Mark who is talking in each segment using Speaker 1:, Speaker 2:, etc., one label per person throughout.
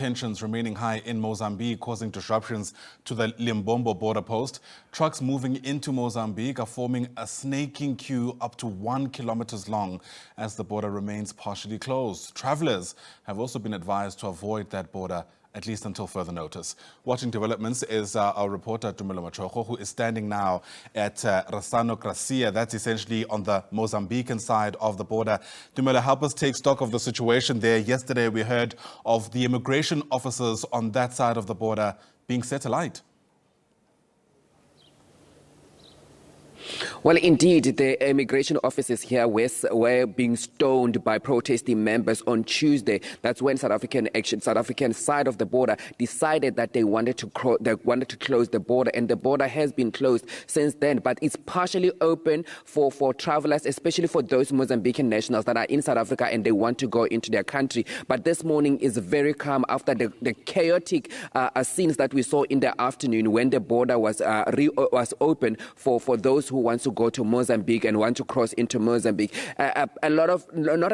Speaker 1: Tensions remaining high in Mozambique, causing disruptions to the Lebombo Border Post. Trucks moving into Mozambique are forming a snaking queue up to 1 kilometer long as the border remains partially closed. Travelers have also been advised to avoid that border, at least until further notice. Watching developments is our reporter Tumelo Machogo, who is standing now at Ressano Garcia. That's essentially on the Mozambican side of the border. Tumelo, help us take stock of the situation there. Yesterday we heard of the immigration officers on that side of the border being set alight.
Speaker 2: Well, indeed, the immigration officers here were being stoned by protesting members on Tuesday. That's when South African side of the border decided that they wanted to close the border, and the border has been closed since then. But it's partially open for travelers, especially for those Mozambican nationals that are in South Africa and they want to go into their country. But this morning is very calm after the chaotic scenes that we saw in the afternoon when the border was open for those who want to go to Mozambique and want to cross into Mozambique. Not a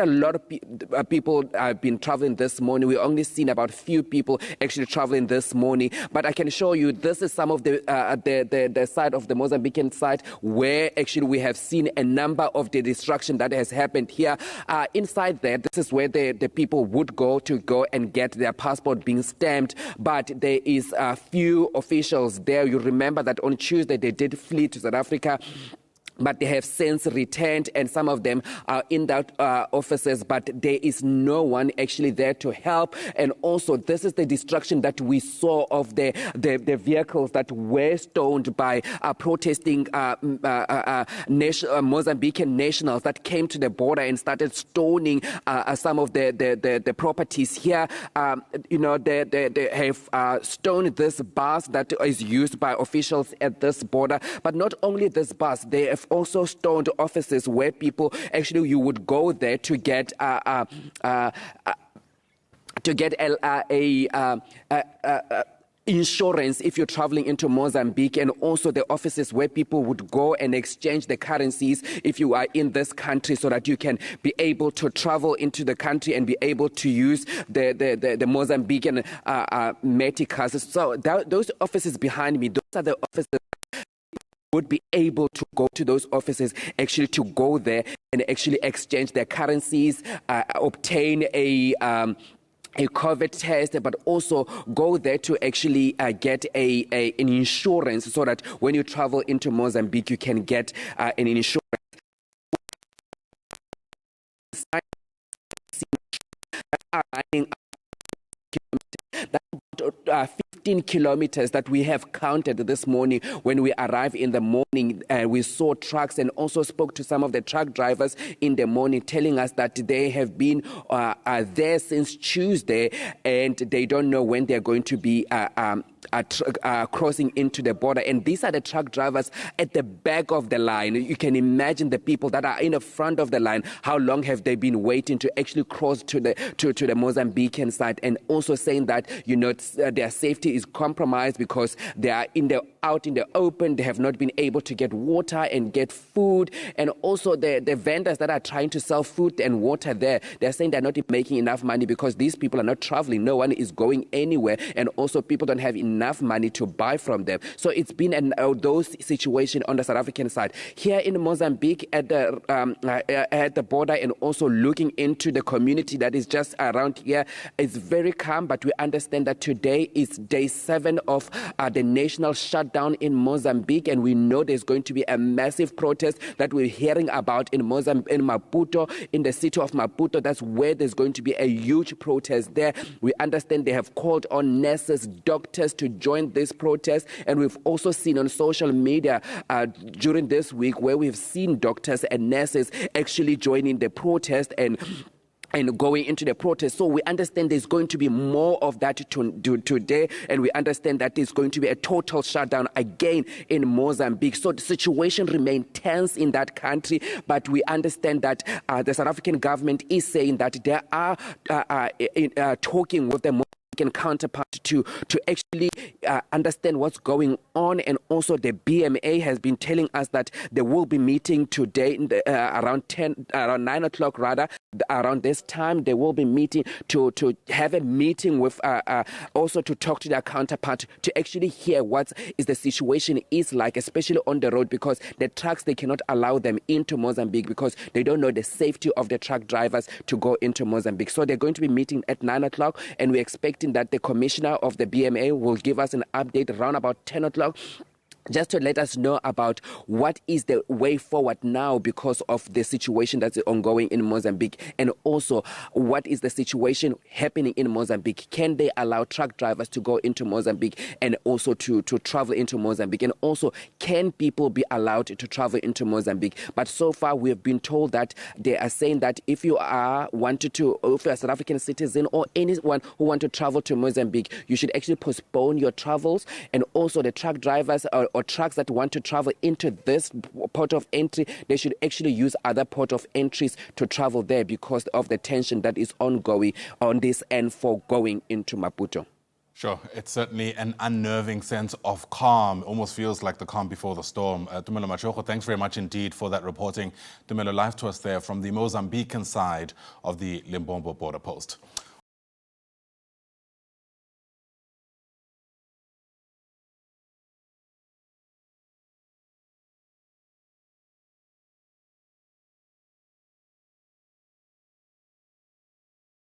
Speaker 2: lot of people have been traveling this morning. We only seen about few people actually traveling this morning. But I can show you this is some of the side of the Mozambican side where actually we have seen a number of the destruction that has happened here. Inside there, this is where the people would go and get their passport being stamped. But there is a few officials there. You remember that on Tuesday they did flee to South Africa, but they have since returned, and some of them are in that offices, but there is no one actually there to help. And also, this is the destruction that we saw of the vehicles that were stoned by protesting Mozambican nationals that came to the border and started stoning some of the properties here. They have stoned this bus that is used by officials at this border, but not only this bus, they have also stoned offices where people actually you would go there to get insurance if you're traveling into Mozambique, and also the offices where people would go and exchange the currencies if you are in this country, so that you can be able to travel into the country and be able to use the Mozambican meticas. So those offices behind me, those are the offices would be able to go to those offices, actually to go there and actually exchange their currencies, obtain a COVID test, but also go there to actually get an insurance, so that when you travel into Mozambique, you can get an insurance. That's 15 kilometers that we have counted this morning. When we arrived in the morning, we saw trucks and also spoke to some of the truck drivers in the morning, telling us that they have been there since Tuesday and they don't know when they're going to be crossing into the border. And these are the truck drivers at the back of the line. You can imagine the people that are in the front of the line. How long have they been waiting to actually cross to the Mozambican side, and also saying that their safety is compromised because they are out in the open. They have not been able to get water and get food, and also the vendors that are trying to sell food and water there, they're saying they're not making enough money because these people are not traveling. No one is going anywhere, and also people don't have enough money to buy from them. So it's been those situation on the South African side. Here in Mozambique at the border, and also looking into the community that is just around here, it's very calm, but we understand that today is day 7 of the national shutdown in Mozambique, and we know there's going to be a massive protest that we're hearing about in Maputo, in the city of Maputo. That's where there's going to be a huge protest there. We understand they have called on nurses, doctors to join this protest, and we've also seen on social media during this week where we've seen doctors and nurses actually joining the protest and going into the protest. So we understand there's going to be more of that today, and we understand that there's going to be a total shutdown again in Mozambique. So the situation remains tense in that country, but we understand that the South African government is saying that they are talking with the Mozambican counterpart to actually understand what's going on. And also the BMA has been telling us that they will be meeting today in the, around 9 o'clock rather. Around this time, they will be meeting to have a meeting with also to talk to their counterpart to actually hear what is the situation is like, especially on the road, because the trucks, they cannot allow them into Mozambique because they don't know the safety of the truck drivers to go into Mozambique. So they're going to be meeting at 9 o'clock, and we're expecting that the commissioner of the BMA will give us an update around about 10 o'clock, just to let us know about what is the way forward now because of the situation that's ongoing in Mozambique, and also what is the situation happening in Mozambique. Can they allow truck drivers to go into Mozambique and also to travel into Mozambique? And also, can people be allowed to travel into Mozambique? But so far, we have been told that they are saying that if you are if you're a South African citizen or anyone who want to travel to Mozambique, you should actually postpone your travels. And also the truck drivers or trucks that want to travel into this port of entry, they should actually use other port of entries to travel there because of the tension that is ongoing on this end for going into Maputo.
Speaker 1: Sure, it's certainly an unnerving sense of calm. Almost feels like the calm before the storm. Tumelo Machogo, thanks very much indeed for that reporting. Tumelo, live to us there from the Mozambican side of the Lebombo Border Post.